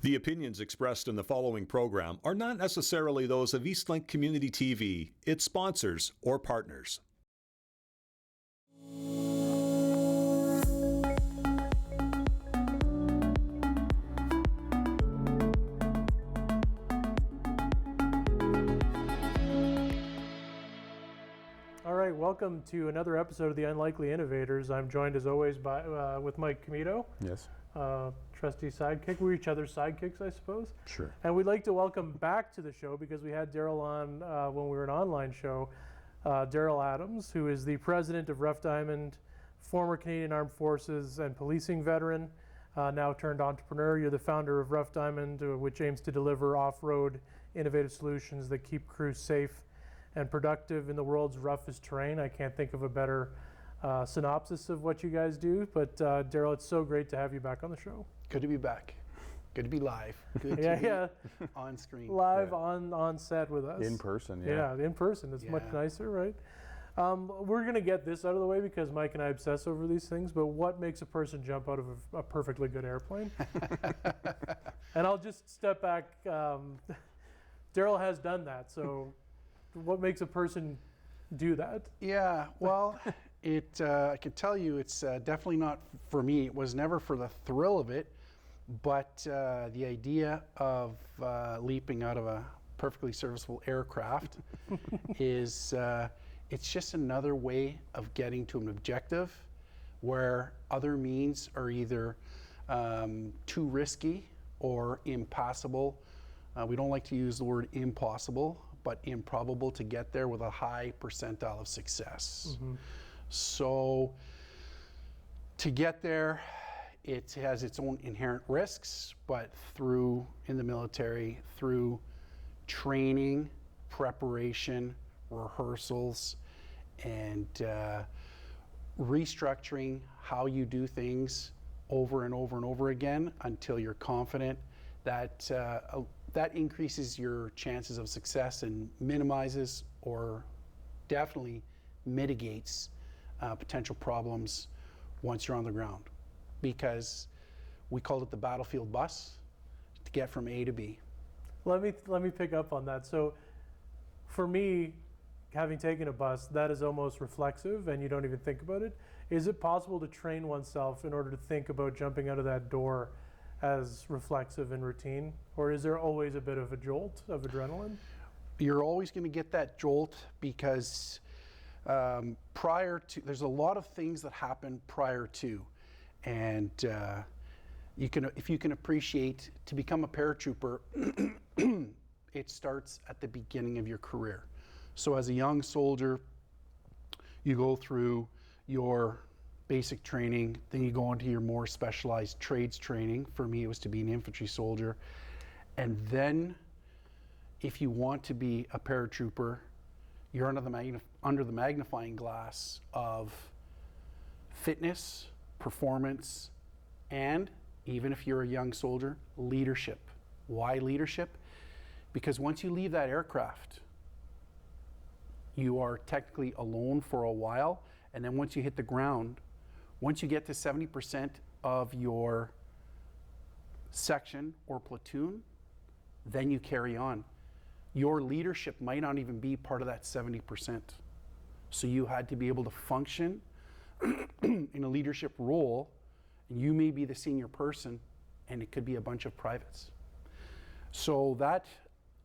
The opinions expressed in the following program are not necessarily those of Eastlink Community TV, its sponsors, or partners. All right, welcome to another episode of the Unlikely Innovators. I'm joined as always by with Mike Commito. Yes. Trusty sidekick. We're each other's sidekicks, I suppose. Sure. And we'd like to welcome back to the show, because we had Daryl on when we were an online show, Daryl Adams, who is the president of RuffDiamond, former Canadian Armed Forces and policing veteran, now turned entrepreneur. You're the founder of RuffDiamond, which aims to deliver off-road innovative solutions that keep crews safe and productive in the world's roughest terrain. I can't think of a better synopsis of what you guys do, but Daryl, it's so great to have you back on the show. Good to be back. Good to be live. Good to be on screen. Live on set with us. In person, yeah. Yeah, in person. It's much nicer, right? We're going to get this out of the way because Mike and I obsess over these things, but what makes a person jump out of a perfectly good airplane? And I'll just step back. Daryl has done that, so what makes a person do that? Yeah, well, I can tell you it's definitely not for me. It was never for the thrill of it, but the idea of leaping out of a perfectly serviceable aircraft is it's just another way of getting to an objective where other means are either too risky or impossible. We don't like to use the word impossible, but improbable to get there with a high percentile of success. Mm-hmm. So to get there, it has its own inherent risks, but in the military, through training, preparation, rehearsals, and restructuring how you do things over and over and over again until you're confident, that increases your chances of success and minimizes or definitely mitigates potential problems once you're on the ground, because we called it the battlefield bus to get from A to B. Let me pick up on that. So for me, having taken a bus, that is almost reflexive and you don't even think about it. Is it possible to train oneself in order to think about jumping out of that door as reflexive and routine, or is there always a bit of a jolt of adrenaline? You're always going to get that jolt because there's a lot of things that happen prior to, and if you can appreciate, to become a paratrooper, it starts at the beginning of your career. So as a young soldier, you go through your basic training, then you go into your more specialized trades training. For me, it was to be an infantry soldier. And then if you want to be a paratrooper, you're under the magnifying glass of fitness, performance, and even if you're a young soldier, leadership. Why leadership? Because once you leave that aircraft, you are technically alone for a while, and then once you hit the ground, once you get to 70% of your section or platoon, then you carry on. Your leadership might not even be part of that 70%. So you had to be able to function in a leadership role, and you may be the senior person, and it could be a bunch of privates. So that,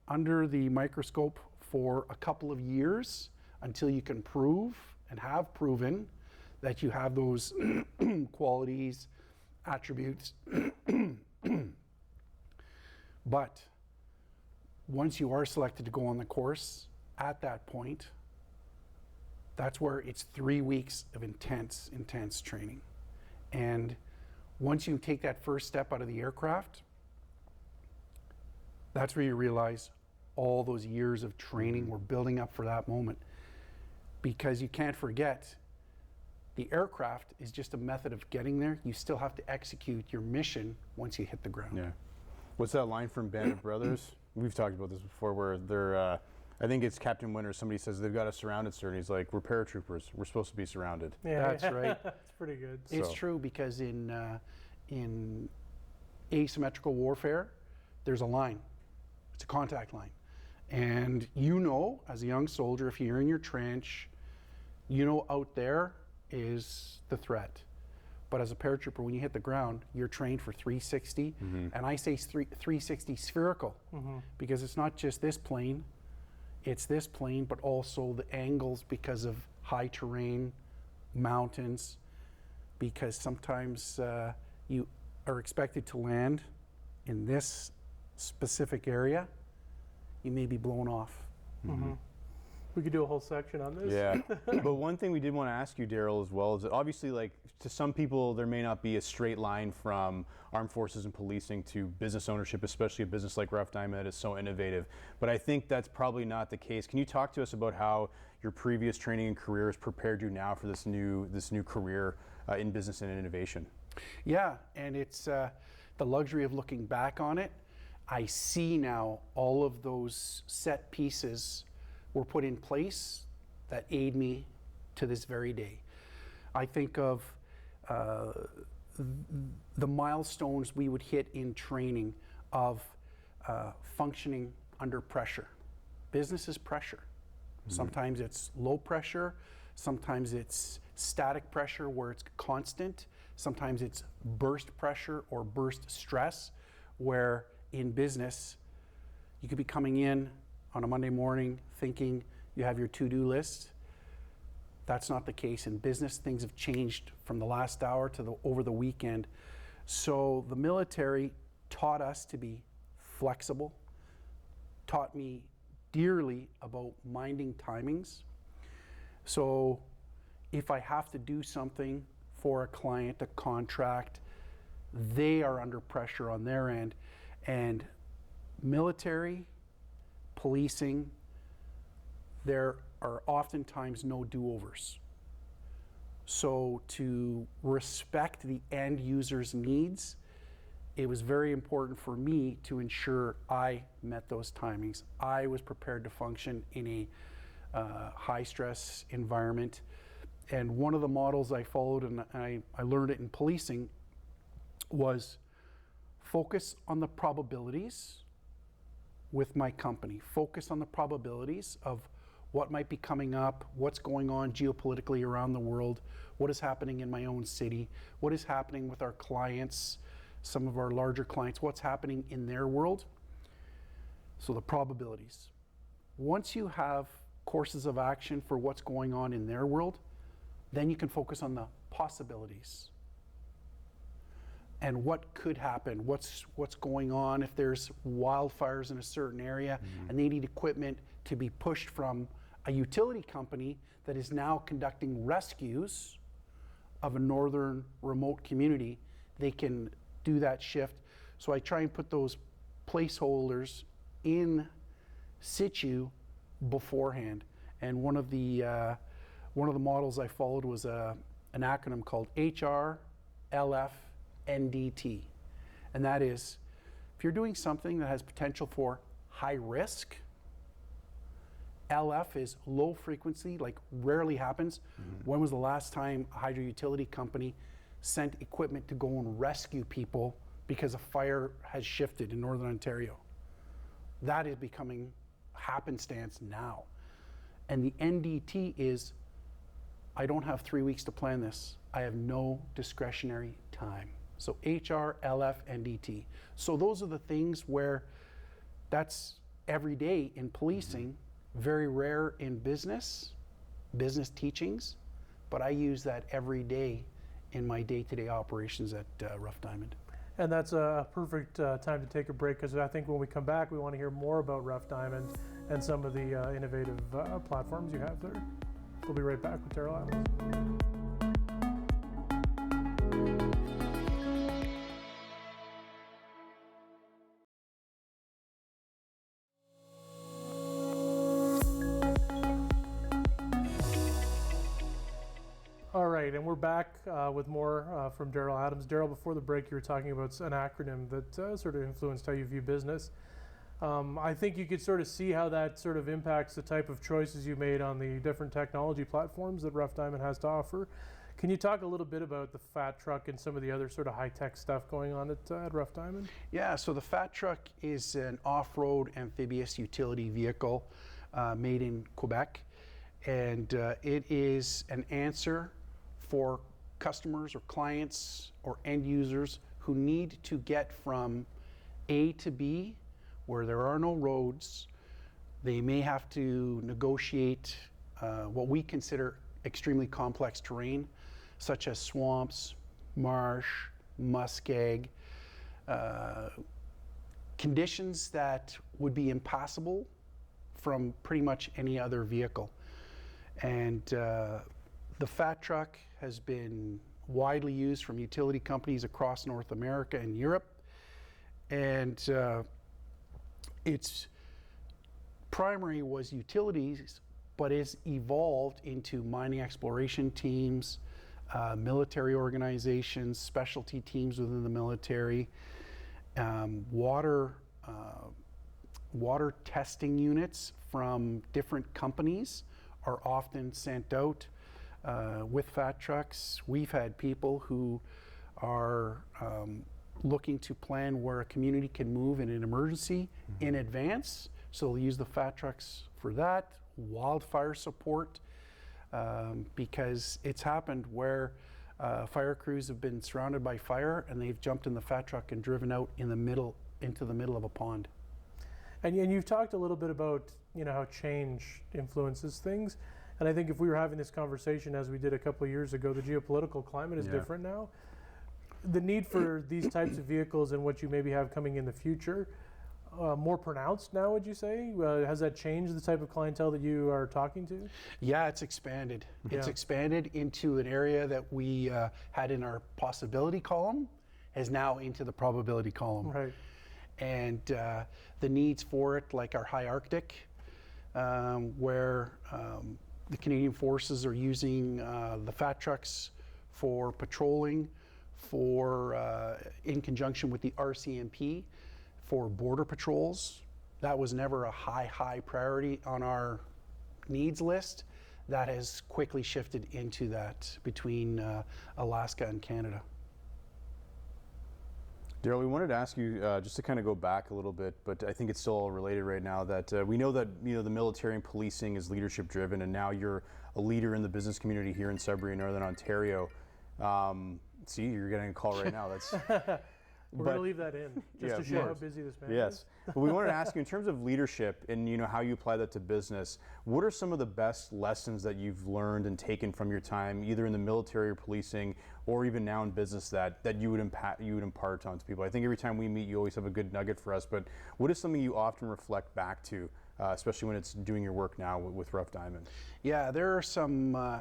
under the microscope for a couple of years, until you can prove and have proven that you have those qualities, attributes. But once you are selected to go on the course, at that point, that's where it's 3 weeks of intense training. And once you take that first step out of the aircraft, that's where you realize all those years of training were building up for that moment. Because you can't forget, the aircraft is just a method of getting there. You still have to execute your mission once you hit the ground. Yeah. What's that line from Band of Brothers? We've talked about this before, where they're, I think it's Captain Winter, somebody says they've got us surrounded, sir, and he's like, we're paratroopers, we're supposed to be surrounded. Yeah, that's right. That's pretty good. It's true, because in asymmetrical warfare, there's a line. It's a contact line. And you know, as a young soldier, if you're in your trench, you know out there is the threat. But as a paratrooper, when you hit the ground, you're trained for 360. And I say 360 spherical because it's not just this plane, it's this plane, but also the angles because of high terrain, mountains, because sometimes you are expected to land in this specific area, you may be blown off. We could do a whole section on this. Yeah, but one thing we did want to ask you, Daryl, as well, is that obviously, like, to some people, there may not be a straight line from armed forces and policing to business ownership, especially a business like RuffDiamond that is so innovative. But I think that's probably not the case. Can you talk to us about how your previous training and career has prepared you now for this new career in business and innovation? Yeah, and it's the luxury of looking back on it. I see now all of those set pieces were put in place that aid me to this very day. I think of the milestones we would hit in training of functioning under pressure. Business is pressure. Sometimes it's low pressure, sometimes it's static pressure where it's constant, sometimes it's burst pressure or burst stress, where in business you could be coming in on a Monday morning thinking you have your to-do list. That's not the case in business. Things have changed from the last hour to over the weekend. So the military taught us to be flexible, taught me dearly about minding timings. So if I have to do something for a client, a contract, they are under pressure on their end. And military, policing, there are oftentimes no do-overs. So to respect the end user's needs, it was very important for me to ensure I met those timings. I was prepared to function in a high-stress environment. And one of the models I followed, and I learned it in policing, was focus on the probabilities with my company. Focus on the probabilities of what might be coming up, what's going on geopolitically around the world, what is happening in my own city, what is happening with our clients, some of our larger clients, what's happening in their world. So the probabilities. Once you have courses of action for what's going on in their world, then you can focus on the possibilities and what could happen, what's going on if there's wildfires in a certain area and they need equipment to be pushed from a utility company that is now conducting rescues of a northern remote community. They can do that shift. So I try and put those placeholders in situ beforehand. And one of the models I followed was an acronym called HRLFNDT. And that is, if you're doing something that has potential for high risk, LF is low frequency, like rarely happens. When was the last time a hydro utility company sent equipment to go and rescue people because a fire has shifted in Northern Ontario? That is becoming happenstance now. And the NDT is, I don't have 3 weeks to plan this. I have no discretionary time. So HRLFNDT. So those are the things where that's every day in policing, very rare in business teachings, but I use that every day in my day-to-day operations at RuffDiamond. And that's a perfect time to take a break, because I think when we come back, we want to hear more about RuffDiamond and some of the innovative platforms you have there. We'll be right back with Daryl Adams. All right, and we're back with more from Daryl Adams. Daryl, before the break, you were talking about an acronym that sort of influenced how you view business. I think you could sort of see how that sort of impacts the type of choices you made on the different technology platforms that RuffDiamond has to offer. Can you talk a little bit about the fat truck and some of the other sort of high-tech stuff going on at RuffDiamond? Yeah, so the fat truck is an off-road amphibious utility vehicle made in Quebec, and it is an answer for customers or clients or end users who need to get from A to B where there are no roads. They may have to negotiate what we consider extremely complex terrain, such as swamps, marsh, muskeg, conditions that would be impassable from pretty much any other vehicle. And the fat truck has been widely used from utility companies across North America and Europe. And its primary was utilities, but it's evolved into mining exploration teams, military organizations, specialty teams within the military, water testing units from different companies are often sent out with fat trucks. We've had people who are looking to plan where a community can move in an emergency in advance, so they'll use the fat trucks for that. Wildfire support, because it's happened where fire crews have been surrounded by fire and they've jumped in the fat truck and driven out into the middle of a pond. And you've talked a little bit about, you know, how change influences things. And I think if we were having this conversation as we did a couple of years ago, the geopolitical climate is different now. The need for these types of vehicles and what you maybe have coming in the future, more pronounced now, would you say? Has that changed the type of clientele that you are talking to? Yeah, it's expanded. Yeah. It's expanded into an area that we had in our possibility column, is now into the probability column. Right. And the needs for it, like our high Arctic, where the Canadian Forces are using the fat trucks for patrolling, for in conjunction with the RCMP for border patrols. That was never a high priority on our needs list. That has quickly shifted into that between Alaska and Canada. Daryl, we wanted to ask you just to kind of go back a little bit, but I think it's still all related right now. That we know that the military and policing is leadership driven, and now you're a leader in the business community here in Sudbury, Northern Ontario. See, you're getting a call right now. That's We're going to leave that in just to show how busy this man is. Yes, but we wanted to ask you in terms of leadership and how you apply that to business. What are some of the best lessons that you've learned and taken from your time, either in the military or policing, or even now in business that you would impart onto people? I think every time we meet, you always have a good nugget for us. But what is something you often reflect back to, especially when it's doing your work now with RuffDiamond? Yeah, there are some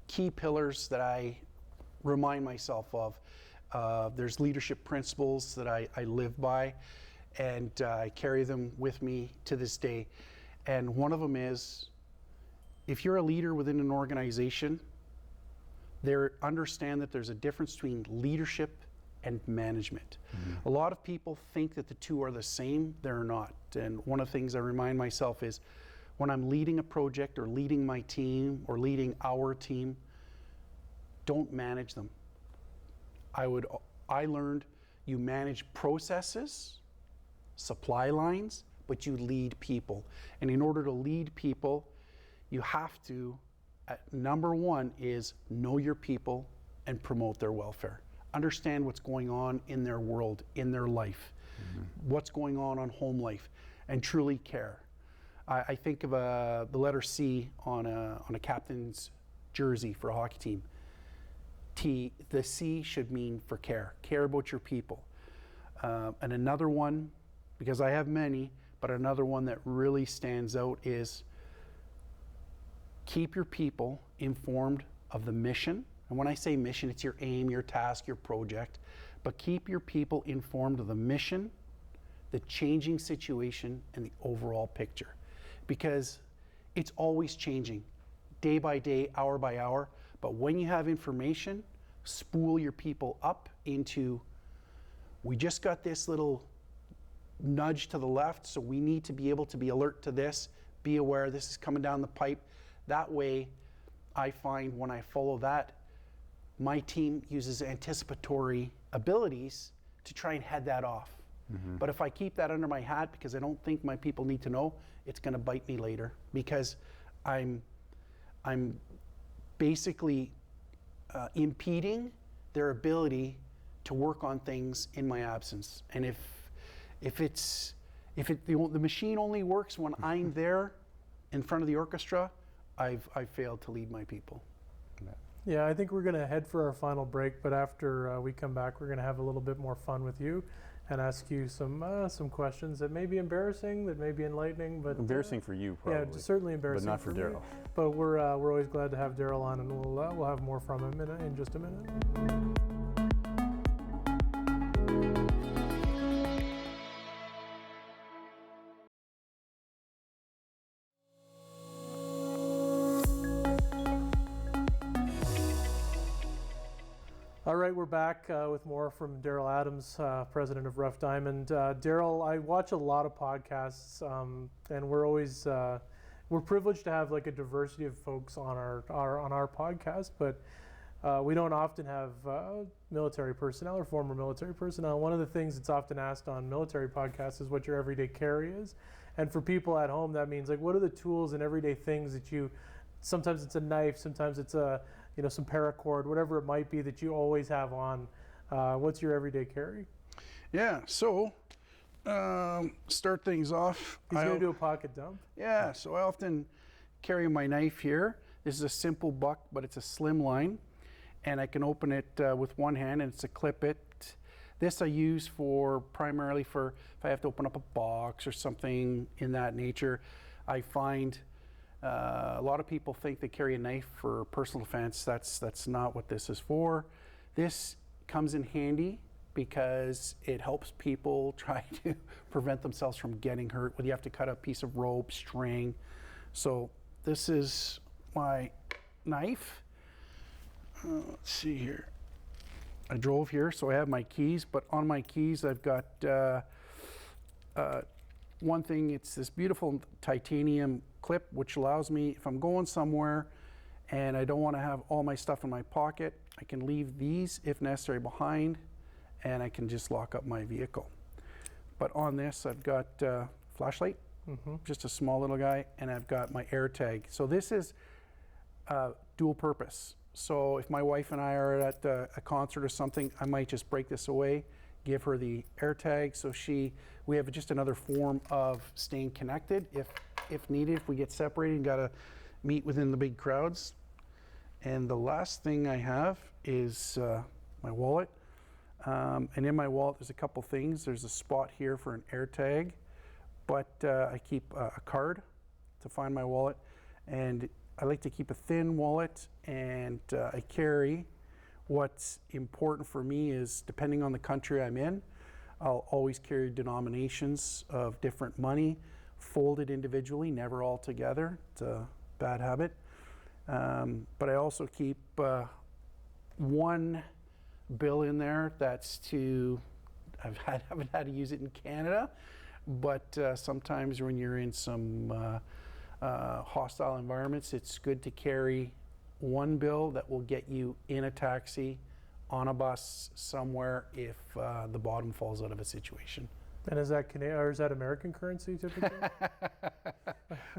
key pillars that I remind myself of. There's leadership principles that I live by, and I carry them with me to this day. And one of them is, if you're a leader within an organization, understand that there's a difference between leadership and management. A lot of people think that the two are the same. They're not. And one of the things I remind myself is, when I'm leading a project or leading my team or leading our team, don't manage them. I learned you manage processes, supply lines, but you lead people. And in order to lead people, you have to, number one is know your people and promote their welfare. Understand what's going on in their world, in their life, what's going on home life, and truly care. I think of the letter C on a captain's jersey for a hockey team. The C should mean for care. Care about your people. And another one, because I have many, but another one that really stands out is keep your people informed of the mission. And when I say mission, it's your aim, your task, your project. But keep your people informed of the mission, the changing situation, and the overall picture. Because it's always changing, day by day, hour by hour. But when you have information, spool your people up into, we just got this little nudge to the left, so we need to be able to be alert to this, be aware this is coming down the pipe. That way, I find when I follow that my team uses anticipatory abilities to try and head that off. But if I keep that under my hat because I don't think my people need to know, it's going to bite me later, because I'm basically impeding their ability to work on things in my absence. And the machine only works when I'm there in front of the orchestra, I've failed to lead my people. Yeah, I think we're going to head for our final break, but after we come back, we're going to have a little bit more fun with you and ask you some questions that may be embarrassing, that may be enlightening, but embarrassing for you, probably. Yeah, certainly embarrassing, but not for Daryl. But we're always glad to have Daryl on, and we'll have more from him in just a minute. All right, we're back with more from Daryl Adams, president of RuffDiamond. Daryl, I watch a lot of podcasts, and we're always we're privileged to have like a diversity of folks on our podcast, but we don't often have military personnel or former military personnel. One of the things that's often asked on military podcasts is what your everyday carry is, and for people at home, that means like what are the tools and everyday things that you. Sometimes it's a knife, sometimes it's a some paracord, whatever it might be that you always have on. What's your everyday carry? Yeah, so start things off. He's going to do a pocket dump. Yeah, so I often carry my knife here. This is a simple buck, but it's a slim line, and I can open it with one hand, and it's a clip it. This I use primarily for if I have to open up a box or something in that nature. I find a lot of people think they carry a knife for personal defense. That's not what this is for. This comes in handy because it helps people try to prevent themselves from getting hurt when you have to cut a piece of rope, string. So this is my knife. Let's see here. I drove here, so I have my keys, but on my keys I've got one thing. It's this beautiful titanium clip, which allows me, if I'm going somewhere and I don't want to have all my stuff in my pocket, I can leave these, if necessary, behind, and I can just lock up my vehicle. But on this, I've got a flashlight, just a small little guy, and I've got my air tag. So this is dual purpose. So if my wife and I are at a concert or something, I might just break this away, give her the air tag, so we have just another form of staying connected if needed, if we get separated and gotta meet within the big crowds. And the last thing I have is my wallet. And in my wallet there's a couple things. There's a spot here for an air tag, but I keep a card to find my wallet. And I like to keep a thin wallet, and I carry, what's important for me is, depending on the country I'm in, I'll always carry denominations of different money, folded individually, never all together. It's a bad habit. But I also keep one bill in there that's I haven't had to use it in Canada, but sometimes when you're in some hostile environments, it's good to carry one bill that will get you in a taxi, on a bus, somewhere if the bottom falls out of a situation. And is that Canadian, or is that American currency typically?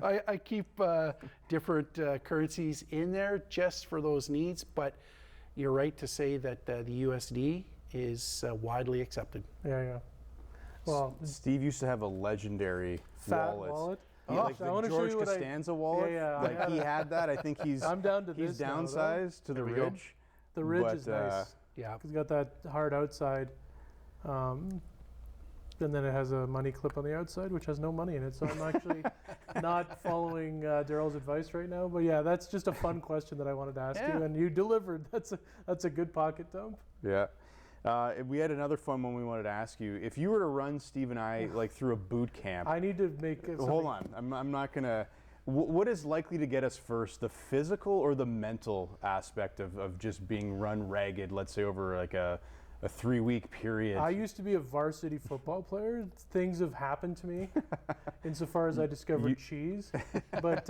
I keep different currencies in there just for those needs, but you're right to say that the USD is widely accepted. Yeah. Well, Steve used to have a legendary fat wallet. Yeah, like the George Costanza wallet. Yeah, like he had that. I think he's I'm down to he's this downsized to the ridge. The ridge is nice. Yeah, it's got that hard outside. And then it has a money clip on the outside, which has no money in it. So I'm actually not following Daryl's advice right now. But yeah, that's just a fun question that I wanted to ask you, and you delivered. That's a good pocket dump. Yeah. We had another fun one we wanted to ask you. If you were to run Steve and I like through a boot camp, I need to make. Hold on, I'm not gonna. What is likely to get us first, the physical or the mental aspect of just being run ragged? Let's say over like a 3-week period. I used to be a varsity football player. Things have happened to me, insofar as I discovered cheese. But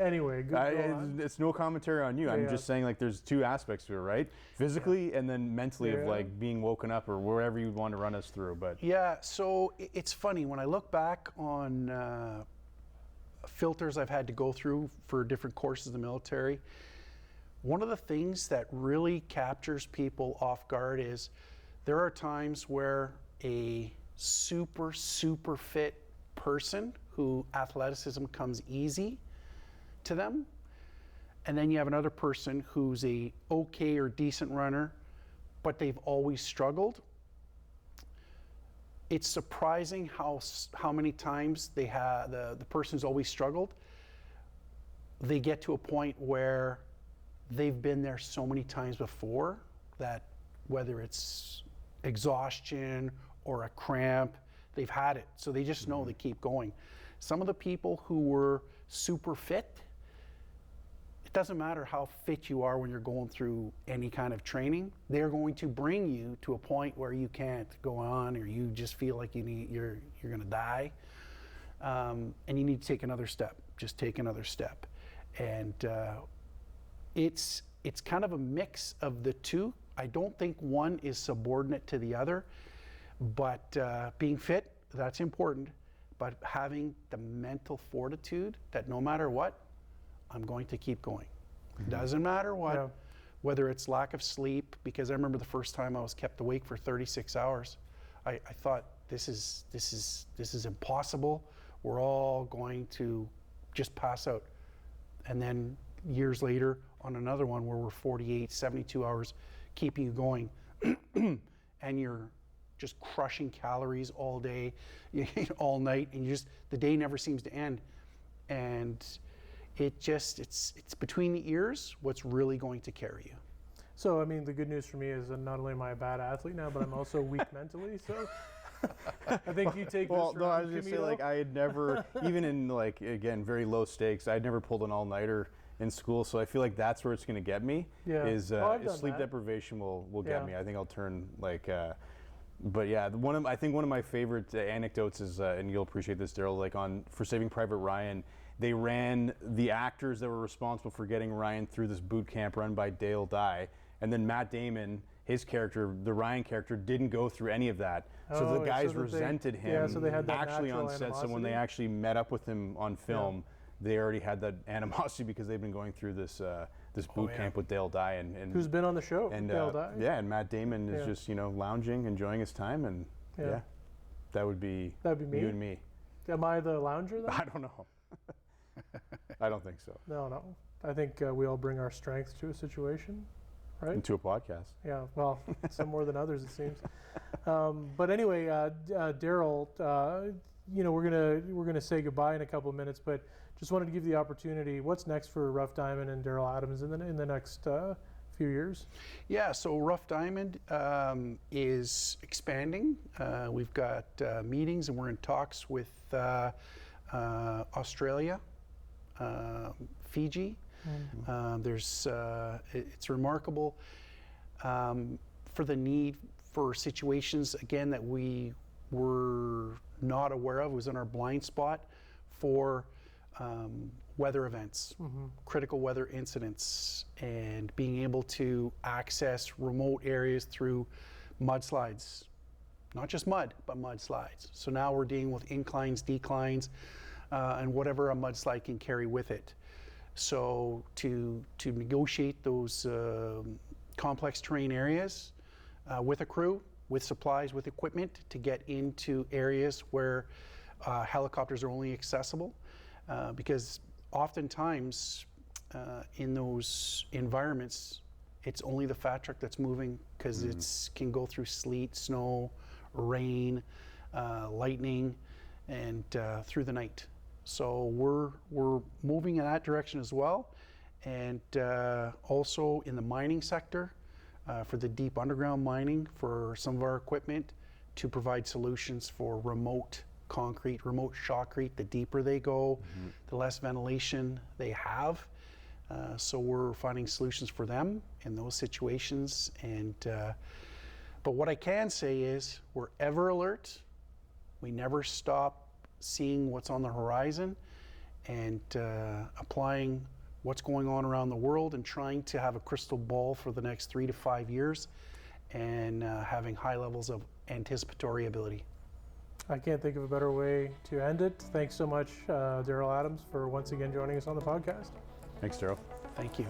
Anyway, go on. It's no commentary on you. I'm just saying, like, there's two aspects to it, right? Physically and then mentally of like being woken up or wherever you want to run us through. But yeah, so it's funny when I look back on filters I've had to go through for different courses in the military. One of the things that really captures people off guard is there are times where a super fit person who athleticism comes easy to them, and then you have another person who's a okay or decent runner, but they've always struggled. It's surprising how many times they have the person's always struggled. They get to a point where they've been there so many times before that whether it's exhaustion or a cramp, they've had it. So they just know they keep going. Some of the people who were super fit, it doesn't matter how fit you are when you're going through any kind of training, they're going to bring you to a point where you can't go on or you just feel like you're gonna die. And you need to take another step, just take another step. And it's kind of a mix of the two. I don't think one is subordinate to the other, but being fit, that's important, but having the mental fortitude that no matter what, I'm going to keep going. Doesn't matter what, whether it's lack of sleep, because I remember the first time I was kept awake for 36 hours. I thought this is impossible. We're all going to just pass out. And then years later on another one where we're 48, 72 hours, keeping you going, and you're just crushing calories all day, all night, and the day never seems to end. And it's between the ears what's really going to carry you. So, I mean, the good news for me is that not only am I a bad athlete now, but I'm also weak mentally, so I think you take this round, no, I was going to say, like, I had never, even in, like, again, very low stakes, I'd never pulled an all-nighter in school, so I feel like that's where it's going to get me. Is sleep deprivation will get me. I think I'll turn like, but yeah, I think one of my favorite anecdotes is, and you'll appreciate this, Daryl, like for Saving Private Ryan, they ran the actors that were responsible for getting Ryan through this boot camp run by Dale Dye, and then Matt Damon, his character, the Ryan character, didn't go through any of that. So the guys resented him so they had that actually on set. animosity. So when they actually met up with him on film, they already had that animosity because they've been going through this this boot camp with Dale Dye and who's been on the show, and Dale Dye. Yeah, and Matt Damon is just lounging, enjoying his time, and that would be me. You and me. Am I the lounger then? I don't know. I don't think so. No. I think we all bring our strengths to a situation, right? Into a podcast. Yeah, well, some more than others, it seems. But anyway, Daryl, we're gonna say goodbye in a couple of minutes, but just wanted to give you the opportunity. What's next for RuffDiamond and Daryl Adams in the next few years? Yeah, so RuffDiamond is expanding. We've got meetings, and we're in talks with Australia, Fiji. It's remarkable for the need for situations, again, that we were not aware of, was in our blind spot for weather events, critical weather incidents, and being able to access remote areas through mudslides. Not just mud, but mudslides. So now we're dealing with inclines, declines, and whatever a mudslide can carry with it. So to negotiate those complex terrain areas with a crew, with supplies, with equipment, to get into areas where helicopters are only accessible, because oftentimes in those environments, it's only the fat truck that's moving, because it can go through sleet, snow, rain, lightning, and through the night. So we're moving in that direction as well, and also in the mining sector, for the deep underground mining, for some of our equipment to provide solutions for remote concrete, remote shotcrete. The deeper they go, the less ventilation they have. So we're finding solutions for them in those situations. And but what I can say is we're ever alert. We never stop seeing what's on the horizon, and applying what's going on around the world and trying to have a crystal ball for the next 3 to 5 years, and having high levels of anticipatory ability. I can't think of a better way to end it. Thanks so much, Daryl Adams, for once again joining us on the podcast. Thanks, Daryl. Thank you.